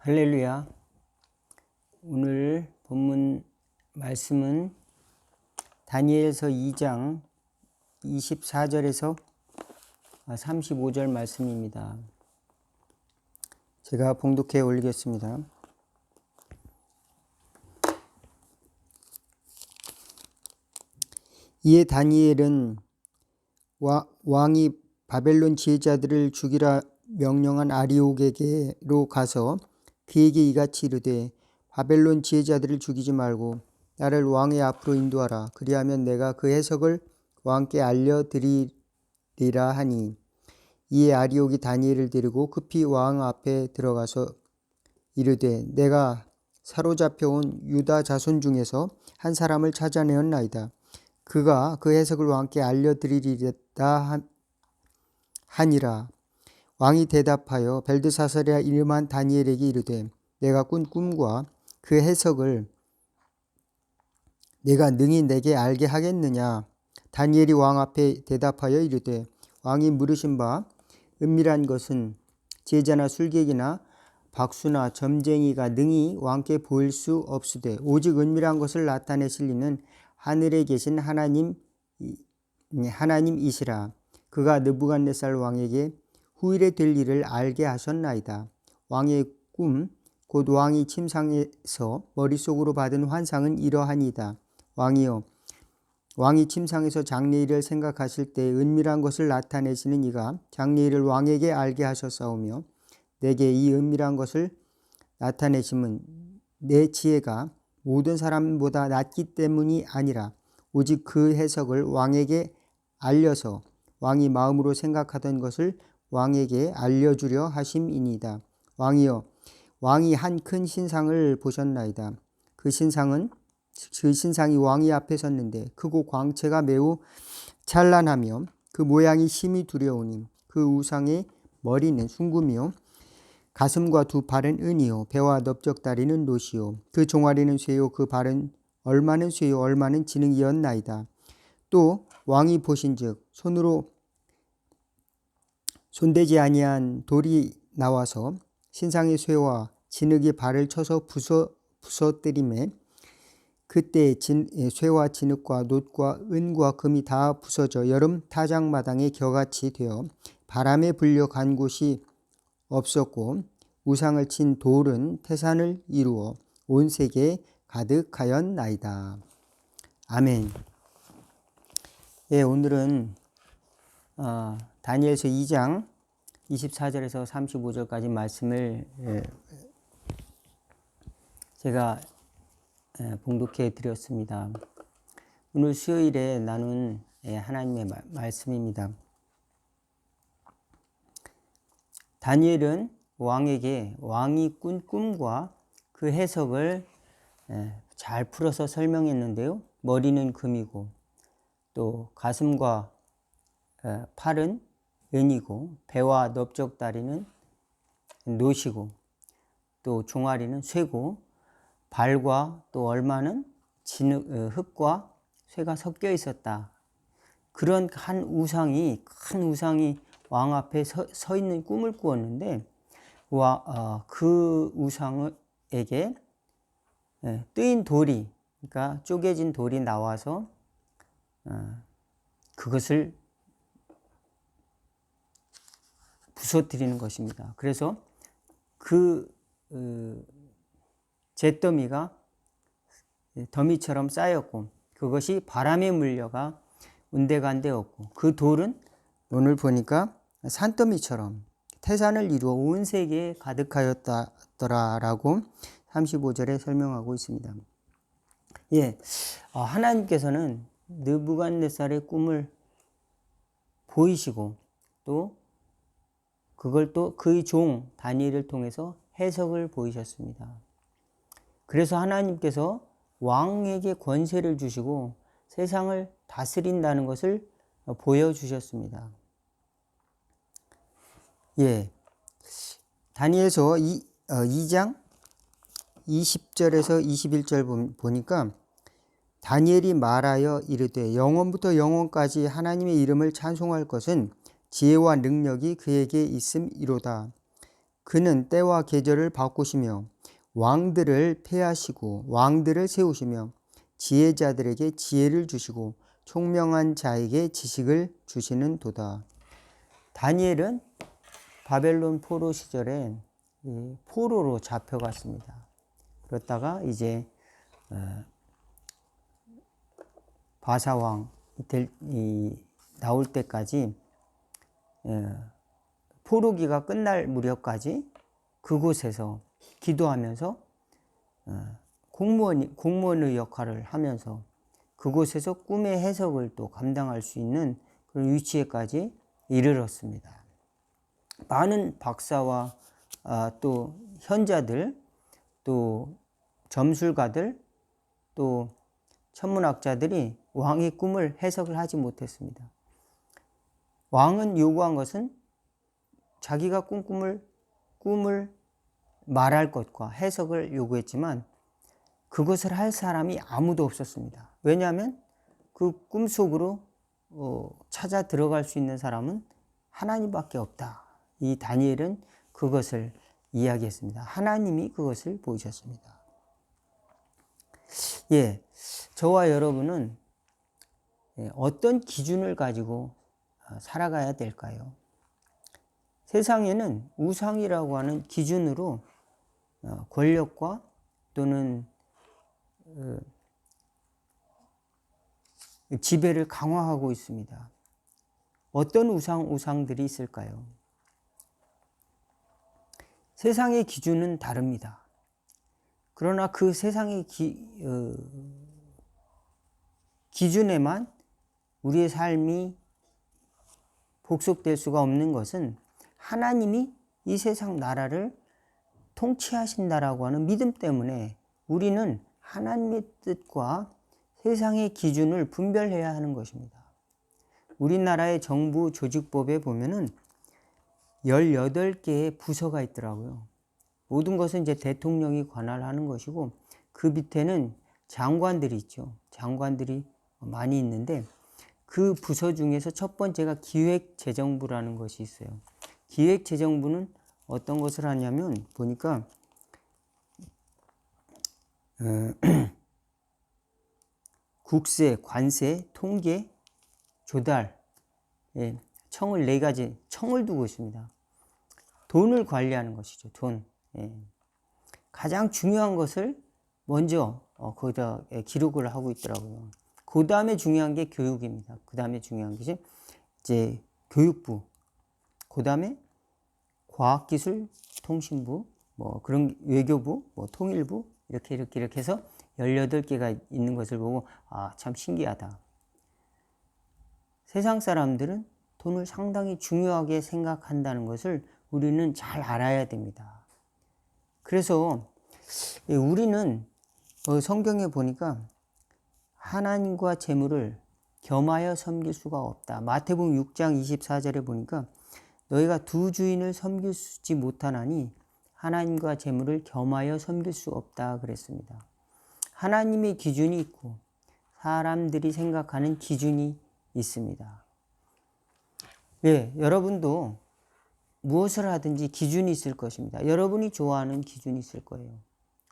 할렐루야. 오늘 본문 말씀은 다니엘서 2장 24절에서 35절 말씀입니다. 제가 봉독해 올리겠습니다. 이에 다니엘은 왕이 바벨론 지혜자들을 죽이라 명령한 아리옥에게로 가서 그에게 이같이 이르되 바벨론 지혜자들을 죽이지 말고 나를 왕의 앞으로 인도하라. 그리하면 내가 그 해석을 왕께 알려드리리라 하니, 이에 아리옥이 다니엘을 데리고 급히 왕 앞에 들어가서 이르되 내가 사로잡혀온 유다 자손 중에서 한 사람을 찾아내었나이다. 그가 그 해석을 왕께 알려드리리다 하니라. 왕이 대답하여 벨드사살이라 이름한 다니엘에게 이르되 내가 꾼 꿈과 그 해석을 내가 능히 내게 알게 하겠느냐. 다니엘이 왕 앞에 대답하여 이르되 왕이 물으신 바 은밀한 것은 제자나 술객이나 박수나 점쟁이가 능히 왕께 보일 수 없으되 오직 은밀한 것을 나타내실 이는 하늘에 계신 하나님이시라. 그가 느부갓네살 왕에게 후일에 될 일을 알게 하셨나이다. 왕의 꿈 곧 왕이 침상에서 머릿속으로 받은 환상은 이러하니이다. 왕이여, 왕이 침상에서 장래일을 생각하실 때 은밀한 것을 나타내시는 이가 장래일을 왕에게 알게 하셨사오며 내게 이 은밀한 것을 나타내심은 내 지혜가 모든 사람보다 낮기 때문이 아니라 오직 그 해석을 왕에게 알려서 왕이 마음으로 생각하던 것을 왕에게 알려주려 하심이니이다. 왕이여, 왕이 한 큰 신상을 보셨나이다. 그 신상이 왕이 앞에 섰는데 크고 광채가 매우 찬란하며 그 모양이 심히 두려우니 그 우상의 머리는 숭금이요 가슴과 두 팔은 은이요 배와 넓적다리는 놋이요 그 종아리는 쇠요 그 발은 얼마는 쇠요 얼마는 진흙이었나이다. 또 왕이 보신즉 손으로 손대지 아니한 돌이 나와서 신상의 쇠와 진흙이 발을 쳐서 부서뜨리매 그때 쇠와 진흙과 놋과 은과 금이 다 부서져 여름 타작마당에 겨같이 되어 바람에 불려 간 곳이 없었고 우상을 친 돌은 태산을 이루어 온 세계에 가득하였나이다. 아멘. 예, 오늘은 다니엘서 2장 24절에서 35절까지 말씀을 제가 봉독해 드렸습니다. 오늘 수요일에 나눈 하나님의 말씀입니다. 다니엘은 왕에게 왕이 꾼 꿈과 그 해석을 잘 풀어서 설명했는데요. 머리는 금이고 또 가슴과 팔은 은이고 배와 넓적다리는 놋이고 또 종아리는 쇠고 발과 또 얼마는 흙과 쇠가 섞여 있었다. 그런 큰 우상이 왕 앞에 서 있는 꿈을 꾸었는데 그 우상에게 뜨인 돌이, 그러니까 쪼개진 돌이 나와서 그것을 부서뜨리는 것입니다. 그래서 그 잿더미가 더미처럼 쌓였고 그것이 바람에 물려가 온데간데 없고 그 돌은 오늘 보니까 산더미처럼 태산을 이루어 온 세계에 가득하였더라라고 35절에 설명하고 있습니다. 예, 하나님께서는 느부갓네살의 꿈을 보이시고 또 그걸 또 그의 종 다니엘을 통해서 해석을 보이셨습니다. 그래서 하나님께서 왕에게 권세를 주시고 세상을 다스린다는 것을 보여주셨습니다. 예, 다니엘서 2장 20절에서 21절 보니까 다니엘이 말하여 이르되 영원부터 영원까지 하나님의 이름을 찬송할 것은 지혜와 능력이 그에게 있음이로다. 그는 때와 계절을 바꾸시며 왕들을 폐하시고 왕들을 세우시며 지혜자들에게 지혜를 주시고 총명한 자에게 지식을 주시는 도다. 다니엘은 바벨론 포로 시절에 포로로 잡혀갔습니다. 그렇다가 이제 바사왕 나올 때까지 포로기가 끝날 무렵까지 그곳에서 기도하면서 공무원의 역할을 하면서 그곳에서 꿈의 해석을 또 감당할 수 있는 그런 위치에까지 이르렀습니다. 많은 박사와 또 현자들, 또 점술가들, 또 천문학자들이 왕의 꿈을 해석을 하지 못했습니다. 왕은 요구한 것은 자기가 꿈을 말할 것과 해석을 요구했지만 그것을 할 사람이 아무도 없었습니다. 왜냐하면 그 꿈속으로 찾아 들어갈 수 있는 사람은 하나님밖에 없다. 이 다니엘은 그것을 이야기했습니다. 하나님이 그것을 보이셨습니다. 저와 여러분은 어떤 기준을 가지고 살아가야 될까요? 세상에는 우상이라고 하는 기준으로 권력과 또는 지배를 강화하고 있습니다. 어떤 우상들이 있을까요? 세상의 기준은 다릅니다. 그러나 그 세상의 기준에만 우리의 삶이 복속될 수가 없는 것은 하나님이 이 세상 나라를 통치하신다라고 하는 믿음 때문에 우리는 하나님의 뜻과 세상의 기준을 분별해야 하는 것입니다. 우리나라의 정부 조직법에 보면은 18개의 부서가 있더라고요. 모든 것은 이제 대통령이 관할하는 것이고 그 밑에는 장관들이 있죠. 장관들이 많이 있는데 그 부서 중에서 첫 번째가 기획재정부라는 것이 있어요. 기획재정부는 어떤 것을 하냐면 보니까 국세, 관세, 통계, 조달, 청을 4가지 청을 두고 있습니다. 돈을 관리하는 것이죠. 돈. 가장 중요한 것을 먼저 거기다 기록을 하고 있더라고요. 그 다음에 중요한 게 교육입니다. 그 다음에 중요한 것이 이제 교육부, 그 다음에 과학기술통신부, 그런 외교부, 통일부 이렇게 해서 18개가 있는 것을 보고 참 신기하다. 세상 사람들은 돈을 상당히 중요하게 생각한다는 것을 우리는 잘 알아야 됩니다. 그래서 우리는 성경에 보니까 하나님과 재물을 겸하여 섬길 수가 없다. 마태복음 6장 24절에 보니까 너희가 두 주인을 섬기지 못하나니 하나님과 재물을 겸하여 섬길 수 없다 그랬습니다. 하나님의 기준이 있고 사람들이 생각하는 기준이 있습니다. 여러분도 무엇을 하든지 기준이 있을 것입니다. 여러분이 좋아하는 기준이 있을 거예요.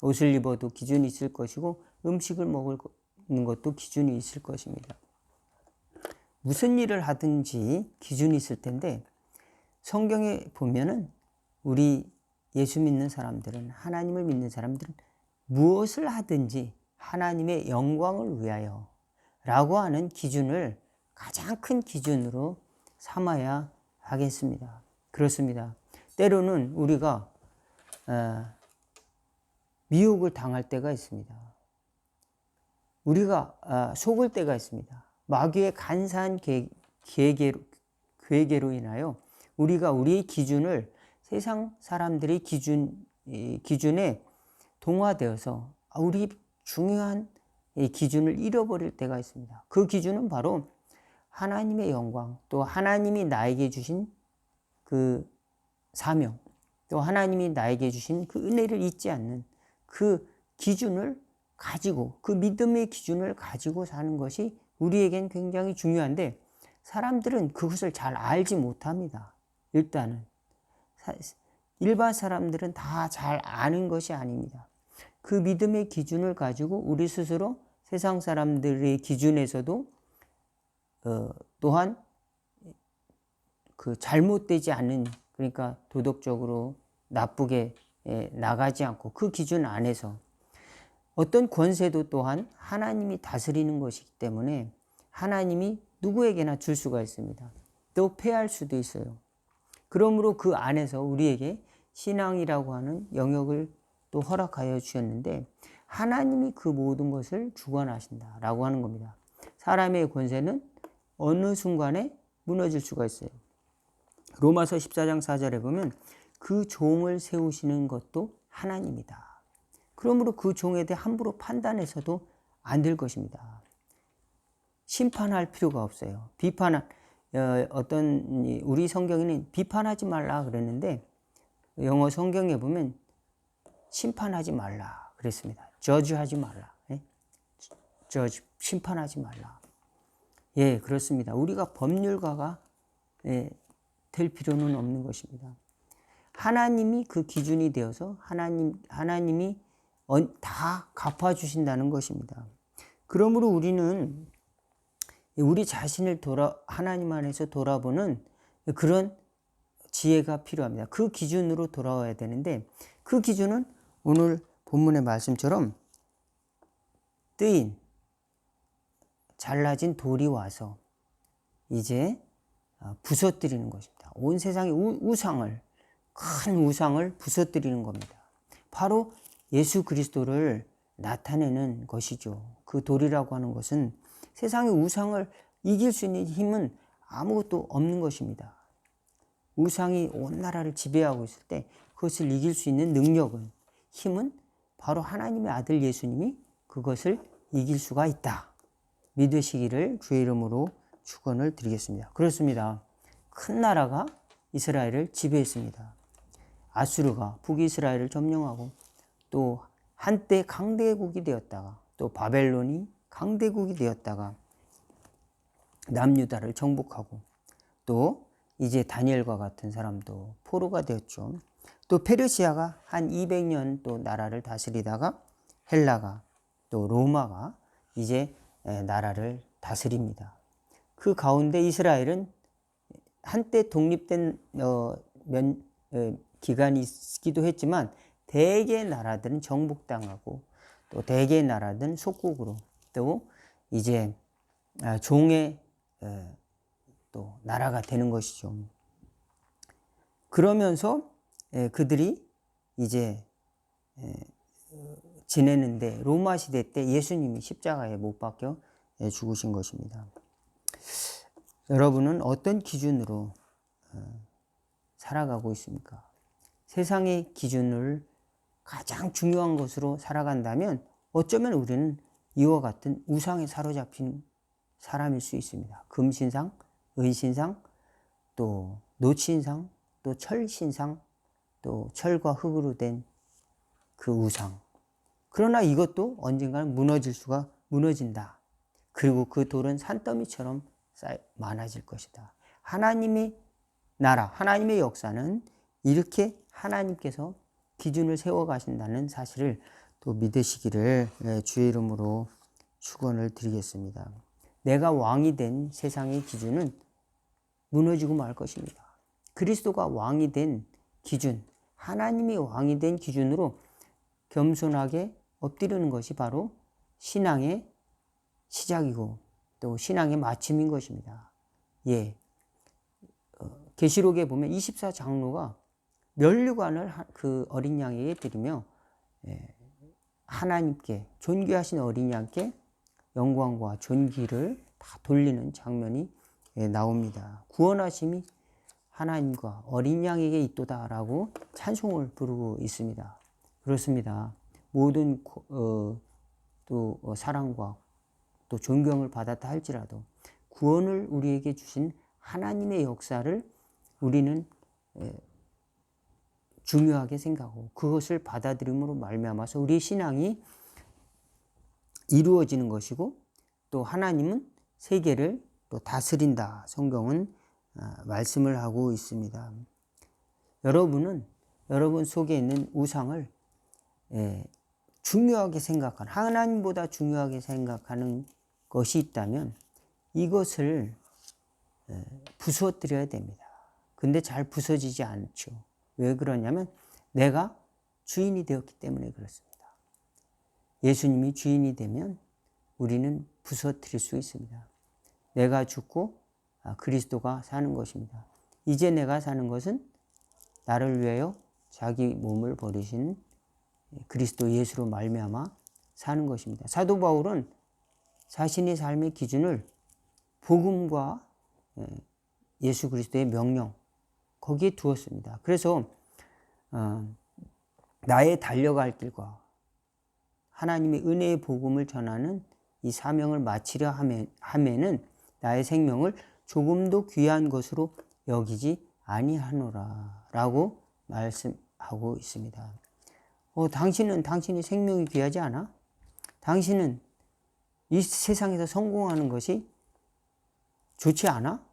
옷을 입어도 기준이 있을 것이고 음식을 먹는 것도 기준이 있을 것입니다. 무슨 일을 하든지 기준이 있을 텐데 성경에 보면은 우리 예수 믿는 사람들은 하나님을 믿는 사람들은 무엇을 하든지 하나님의 영광을 위하여 라고 하는 기준을 가장 큰 기준으로 삼아야 하겠습니다. 그렇습니다. 때로는 우리가 미혹을 당할 때가 있습니다. 우리가 속을 때가 있습니다. 마귀의 간사한 계획으로 인하여 우리가 우리의 기준을 세상 사람들의 기준에 동화되어서 우리 중요한 기준을 잃어버릴 때가 있습니다. 그 기준은 바로 하나님의 영광, 또 하나님이 나에게 주신 그 사명, 또 하나님이 나에게 주신 그 은혜를 잊지 않는 그 기준을 가지고, 그 믿음의 기준을 가지고 사는 것이 우리에겐 굉장히 중요한데 사람들은 그것을 잘 알지 못합니다. 일단은 일반 사람들은 다 잘 아는 것이 아닙니다. 그 믿음의 기준을 가지고 우리 스스로 세상 사람들의 기준에서도 또한 그 잘못되지 않은, 그러니까 도덕적으로 나쁘게 나가지 않고 그 기준 안에서 어떤 권세도 또한 하나님이 다스리는 것이기 때문에 하나님이 누구에게나 줄 수가 있습니다. 또 패할 수도 있어요. 그러므로 그 안에서 우리에게 신앙이라고 하는 영역을 또 허락하여 주셨는데 하나님이 그 모든 것을 주관하신다라고 하는 겁니다. 사람의 권세는 어느 순간에 무너질 수가 있어요. 로마서 14장 4절에 보면 그 종을 세우시는 것도 하나님이다. 그러므로 그 종에 대해 함부로 판단해서도 안 될 것입니다. 심판할 필요가 없어요. 우리 성경에는 비판하지 말라 그랬는데 영어 성경에 보면 심판하지 말라 그랬습니다. 저주하지 말라. 심판하지 말라. 예, 그렇습니다. 우리가 법률가가 될 필요는 없는 것입니다. 하나님이 그 기준이 되어서 하나님이 다 갚아주신다는 것입니다. 그러므로 우리는 우리 자신을 하나님 안에서 돌아보는 그런 지혜가 필요합니다. 그 기준으로 돌아와야 되는데 그 기준은 오늘 본문의 말씀처럼 뜨인 잘라진 돌이 와서 이제 부서뜨리는 것입니다. 온 세상의 큰 우상을 부서뜨리는 겁니다. 바로 예수 그리스도를 나타내는 것이죠. 그 돌이라고 하는 것은 세상의 우상을 이길 수 있는 힘은 아무것도 없는 것입니다. 우상이 온 나라를 지배하고 있을 때 그것을 이길 수 있는 능력은, 힘은 바로 하나님의 아들 예수님이 그것을 이길 수가 있다. 믿으시기를 주의 이름으로 축원을 드리겠습니다. 그렇습니다. 큰 나라가 이스라엘을 지배했습니다. 아수르가 북이스라엘을 점령하고 또 한때 강대국이 되었다가 또 바벨론이 강대국이 되었다가 남유다를 정복하고 또 이제 다니엘과 같은 사람도 포로가 되었죠. 또 페르시아가 한 200년 또 나라를 다스리다가 헬라가 또 로마가 이제 나라를 다스립니다. 그 가운데 이스라엘은 한때 독립된 기간이 있기도 했지만 대개 나라들은 정복당하고 또 대개 나라들은 속국으로 또 이제 종의 또 나라가 되는 것이죠. 그러면서 그들이 이제 지내는데 로마 시대 때 예수님이 십자가에 못 박혀 죽으신 것입니다. 여러분은 어떤 기준으로 살아가고 있습니까? 세상의 기준을 가장 중요한 것으로 살아간다면 어쩌면 우리는 이와 같은 우상에 사로잡힌 사람일 수 있습니다. 금신상, 은신상, 또 노신상, 또 철신상, 또 철과 흙으로 된 그 우상. 그러나 이것도 언젠가는 무너진다. 그리고 그 돌은 산더미처럼 많아질 것이다. 하나님의 나라, 하나님의 역사는 이렇게 하나님께서 기준을 세워 가신다는 사실을 또 믿으시기를 주의 이름으로 축원을 드리겠습니다. 내가 왕이 된 세상의 기준은 무너지고 말 것입니다. 그리스도가 왕이 된 기준, 하나님이 왕이 된 기준으로 겸손하게 엎드리는 것이 바로 신앙의 시작이고 또 신앙의 마침인 것입니다. 예. 계시록에 보면 24장로가 면류관을 그 어린 양에게 드리며 하나님께 존귀하신 어린 양께 영광과 존귀를 다 돌리는 장면이 나옵니다. 구원하심이 하나님과 어린 양에게 있도다라고 찬송을 부르고 있습니다. 그렇습니다. 모든 또 사랑과 또 존경을 받았다 할지라도 구원을 우리에게 주신 하나님의 역사를 우리는 중요하게 생각하고 그것을 받아들임으로 말미암아서 우리의 신앙이 이루어지는 것이고 또 하나님은 세계를 또 다스린다. 성경은 말씀을 하고 있습니다. 여러분은 여러분 속에 있는 우상을 중요하게 생각하는, 하나님보다 중요하게 생각하는 것이 있다면 이것을 부서뜨려야 됩니다. 근데 잘 부서지지 않죠. 왜 그러냐면 내가 주인이 되었기 때문에 그렇습니다. 예수님이 주인이 되면 우리는 부서뜨릴 수 있습니다. 내가 죽고 그리스도가 사는 것입니다. 이제 내가 사는 것은 나를 위하여 자기 몸을 버리신 그리스도 예수로 말미암아 사는 것입니다. 사도 바울은 자신의 삶의 기준을 복음과 예수 그리스도의 명령 거기에 두었습니다. 그래서 나의 달려갈 길과 하나님의 은혜의 복음을 전하는 이 사명을 마치려 하면은 나의 생명을 조금도 귀한 것으로 여기지 아니하노라 라고 말씀하고 있습니다. 당신의 생명이 귀하지 않아? 당신은 이 세상에서 성공하는 것이 좋지 않아?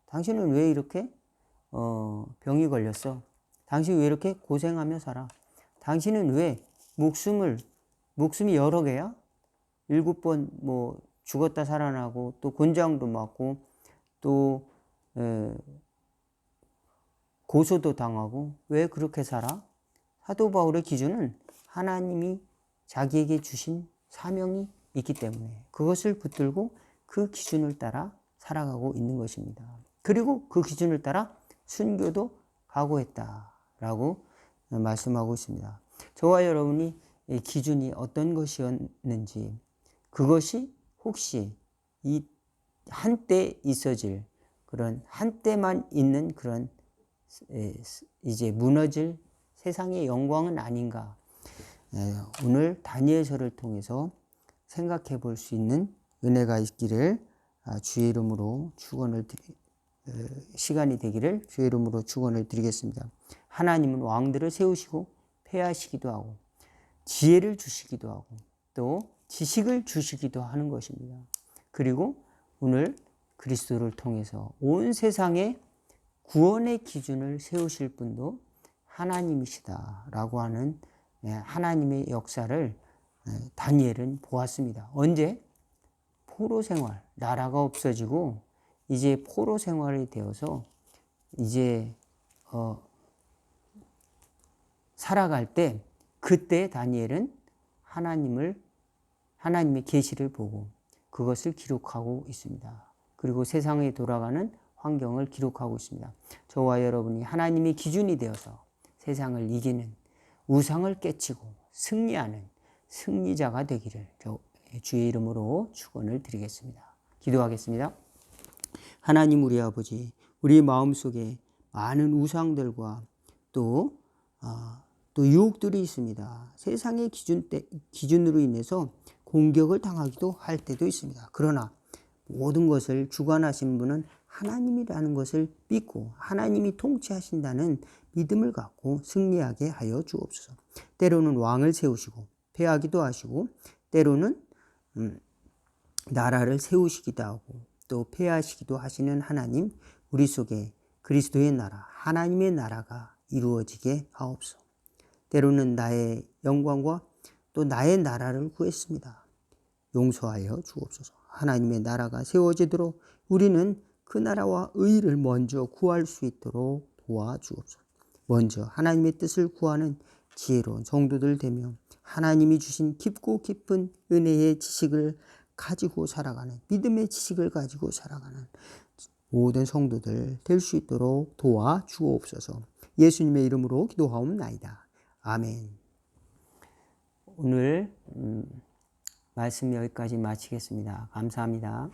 당신은 왜 이렇게 병이 걸렸어? 당신 왜 이렇게 고생하며 살아? 당신은 왜 목숨이 여러 개야? 7번 죽었다 살아나고 또 곤장도 맞고 또 고소도 당하고 왜 그렇게 살아? 사도 바울의 기준은 하나님이 자기에게 주신 사명이 있기 때문에 그것을 붙들고 그 기준을 따라 살아가고 있는 것입니다. 그리고 그 기준을 따라 순교도 각오했다라고 말씀하고 있습니다. 저와 여러분이 기준이 어떤 것이었는지, 그것이 혹시 이 한때 있어질 그런 한때만 있는 그런 이제 무너질 세상의 영광은 아닌가, 오늘 다니엘서를 통해서 생각해 볼 수 있는 은혜가 있기를 주의 이름으로 시간이 되기를 주의 이름으로 축원을 드리겠습니다. 하나님은 왕들을 세우시고 폐하시기도 하고 지혜를 주시기도 하고 또 지식을 주시기도 하는 것입니다. 그리고 오늘 그리스도를 통해서 온 세상에 구원의 기준을 세우실 분도 하나님이시다라고 하는 하나님의 역사를 다니엘은 보았습니다. 언제? 포로 생활, 나라가 없어지고 이제 포로 생활이 되어서 이제 살아갈 때, 그때 다니엘은 하나님의 계시를 보고 그것을 기록하고 있습니다. 그리고 세상에 돌아가는 환경을 기록하고 있습니다. 저와 여러분이 하나님의 기준이 되어서 세상을 이기는, 우상을 깨치고 승리하는 승리자가 되기를 주의 이름으로 축원을 드리겠습니다. 기도하겠습니다. 하나님 우리 아버지, 우리 마음속에 많은 우상들과 또 유혹들이 있습니다. 세상의 기준으로 인해서 공격을 당하기도 할 때도 있습니다. 그러나 모든 것을 주관하신 분은 하나님이라는 것을 믿고 하나님이 통치하신다는 믿음을 갖고 승리하게 하여 주옵소서. 때로는 왕을 세우시고 패하기도 하시고 때로는 나라를 세우시기도 하고 또 패하시기도 하시는 하나님, 우리 속에 그리스도의 나라, 하나님의 나라가 이루어지게 하옵소서. 때로는 나의 영광과 또 나의 나라를 구했습니다. 용서하여 주옵소서. 하나님의 나라가 세워지도록 우리는 그 나라와 의를 먼저 구할 수 있도록 도와주옵소서. 먼저 하나님의 뜻을 구하는 지혜로운 성도들 되며 하나님이 주신 깊고 깊은 은혜의 지식을 가지고 살아가는, 믿음의 지식을 가지고 살아가는 모든 성도들 될 수 있도록 도와주옵소서. 예수님의 이름으로 기도하옵나이다. 아멘. 오늘 말씀 여기까지 마치겠습니다. 감사합니다.